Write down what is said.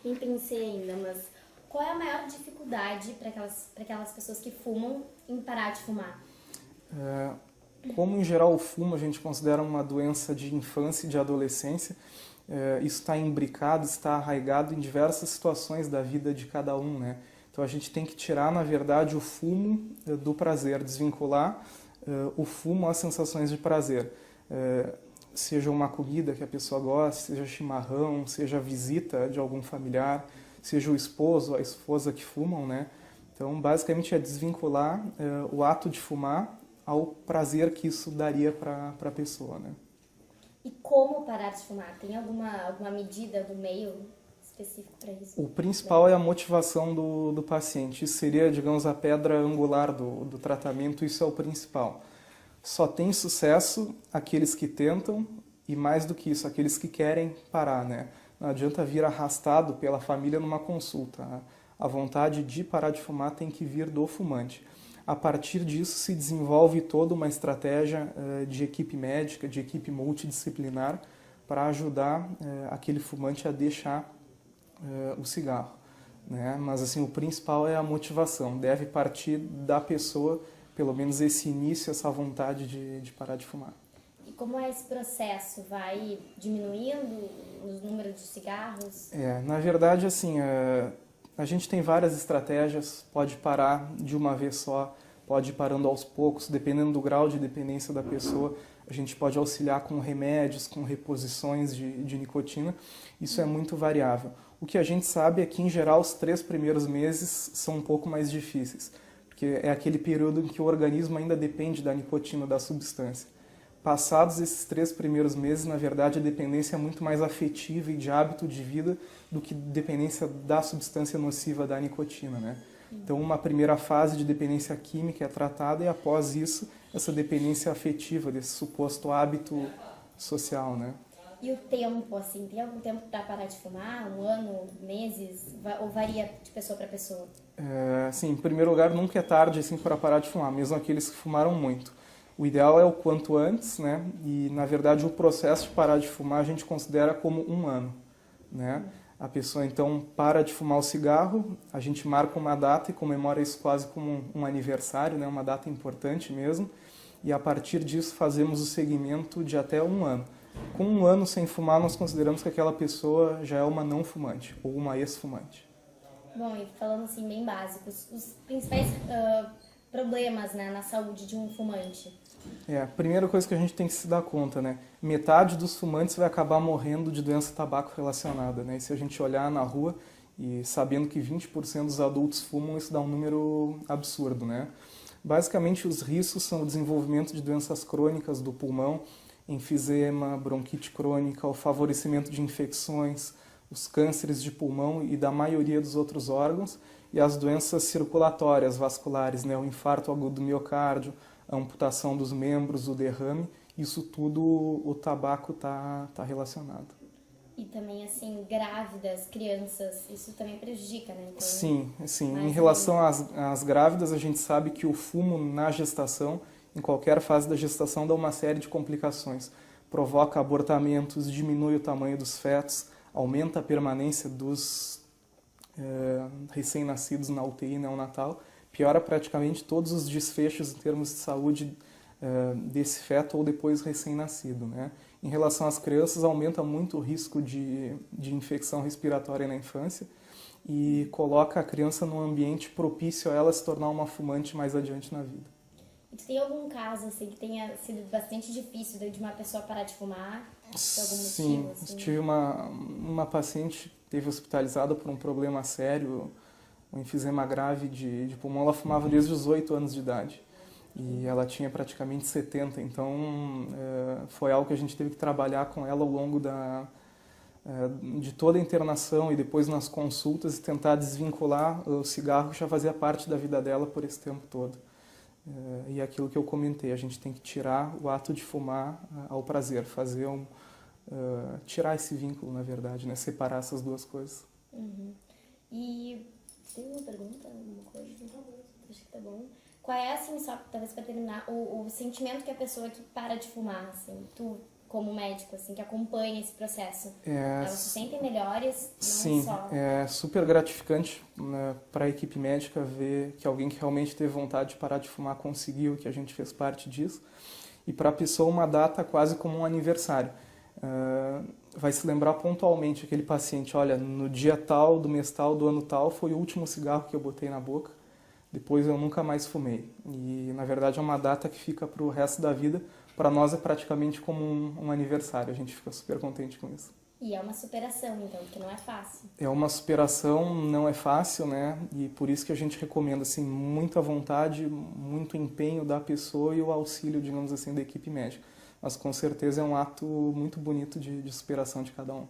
nem pensei ainda, mas qual é a maior dificuldade para aquelas pessoas que fumam em parar de fumar? Como, em geral, o fumo a gente considera uma doença de infância e de adolescência, isso está imbricado, está arraigado em diversas situações da vida de cada um, né? Então a gente tem que tirar, na verdade, o fumo do prazer, desvincular o fumo às sensações de prazer. Seja uma comida que a pessoa gosta, seja chimarrão, seja a visita de algum familiar, seja o esposo ou a esposa que fumam, né? Então, basicamente, é desvincular o ato de fumar ao prazer que isso daria para a pessoa, né? E como parar de fumar? Tem alguma medida, algum meio específico para isso? O principal é a motivação do paciente. Isso seria, digamos, a pedra angular do tratamento, isso é o principal. Só tem sucesso aqueles que tentam e, mais do que isso, aqueles que querem parar, né? Não adianta vir arrastado pela família numa consulta. A vontade de parar de fumar tem que vir do fumante. A partir disso se desenvolve toda uma estratégia de equipe médica, de equipe multidisciplinar, para ajudar aquele fumante a deixar o cigarro, né? Mas assim, o principal é a motivação, deve partir da pessoa, pelo menos esse início, essa vontade de parar de fumar. E como é esse processo? Vai diminuindo o número de cigarros? Na verdade, assim, a gente tem várias estratégias, pode parar de uma vez só, pode ir parando aos poucos, dependendo do grau de dependência da pessoa. A gente pode auxiliar com remédios, com reposições de nicotina, isso é muito variável. O que a gente sabe é que, em geral, os 3 primeiros meses são um pouco mais difíceis, porque é aquele período em que o organismo ainda depende da nicotina, da substância. Passados esses 3 primeiros meses, na verdade, a dependência é muito mais afetiva e de hábito de vida do que dependência da substância nociva da nicotina, né? Então, uma primeira fase de dependência química é tratada e, após isso, essa dependência afetiva, desse suposto hábito social, né? E o tempo, assim, tem algum tempo para parar de fumar? Um ano, meses? Ou varia de pessoa para pessoa? Sim, em primeiro lugar, nunca é tarde assim, para parar de fumar, mesmo aqueles que fumaram muito. O ideal é o quanto antes, né? E, na verdade, o processo de parar de fumar a gente considera como 1 ano, né? A pessoa, então, para de fumar o cigarro, a gente marca uma data e comemora isso quase como um aniversário, né? Uma data importante mesmo. E, a partir disso, fazemos o seguimento de até 1 ano. Com 1 ano sem fumar, nós consideramos que aquela pessoa já é uma não fumante ou uma ex-fumante. Bom, e falando assim, bem básicos, os principais problemas, né, na saúde de um fumante? A primeira coisa que a gente tem que se dar conta, né? Metade dos fumantes vai acabar morrendo de doença tabaco relacionada, né? E se a gente olhar na rua e sabendo que 20% dos adultos fumam, isso dá um número absurdo, né? Basicamente, os riscos são o desenvolvimento de doenças crônicas do pulmão, enfisema, bronquite crônica, o favorecimento de infecções, os cânceres de pulmão e da maioria dos outros órgãos, e as doenças circulatórias vasculares, né? O infarto agudo do miocárdio, a amputação dos membros, o derrame, isso tudo o tabaco tá relacionado. E também, assim, grávidas, crianças, isso também prejudica, né? Então, sim. Em relação às grávidas, a gente sabe que o fumo na gestação, em qualquer fase da gestação, dá uma série de complicações. Provoca abortamentos, diminui o tamanho dos fetos, aumenta a permanência dos recém-nascidos na UTI neonatal, piora praticamente todos os desfechos em termos de saúde desse feto ou depois recém-nascido, né? Em relação às crianças, aumenta muito o risco de infecção respiratória na infância e coloca a criança num ambiente propício a ela se tornar uma fumante mais adiante na vida. E tu tem algum caso, assim, que tenha sido bastante difícil de uma pessoa parar de fumar? Por algum motivo, assim? Sim, tive uma paciente que esteve hospitalizada por um problema sério, um enfisema grave de pulmão. Ela fumava desde os 8 anos de idade e ela tinha praticamente 70, então foi algo que a gente teve que trabalhar com ela ao longo de toda a internação e depois nas consultas e tentar desvincular o cigarro que já fazia parte da vida dela por esse tempo todo. E aquilo que eu comentei, a gente tem que tirar o ato de fumar ao prazer, tirar esse vínculo, na verdade, né? Separar essas duas coisas. Uhum. E tem uma pergunta, alguma coisa? Acho que tá bom. Qual é, assim, só talvez para terminar, o sentimento que a pessoa que para de fumar, assim, tu como médico, assim, que acompanha esse processo? É, Elas se sentem melhores, não sim, só... é super gratificante, né, para a equipe médica ver que alguém que realmente teve vontade de parar de fumar conseguiu, que a gente fez parte disso. E para a pessoa uma data quase como um aniversário. Vai se lembrar pontualmente aquele paciente, olha, no dia tal, do mês tal, do ano tal, foi o último cigarro que eu botei na boca, depois eu nunca mais fumei. E na verdade é uma data que fica para o resto da vida. Para nós é praticamente como um aniversário, a gente fica super contente com isso. E é uma superação, então, porque não é fácil. É uma superação, não é fácil, né? E por isso que a gente recomenda assim, muita vontade, muito empenho da pessoa e o auxílio, digamos assim, da equipe médica. Mas com certeza é um ato muito bonito de superação de cada um.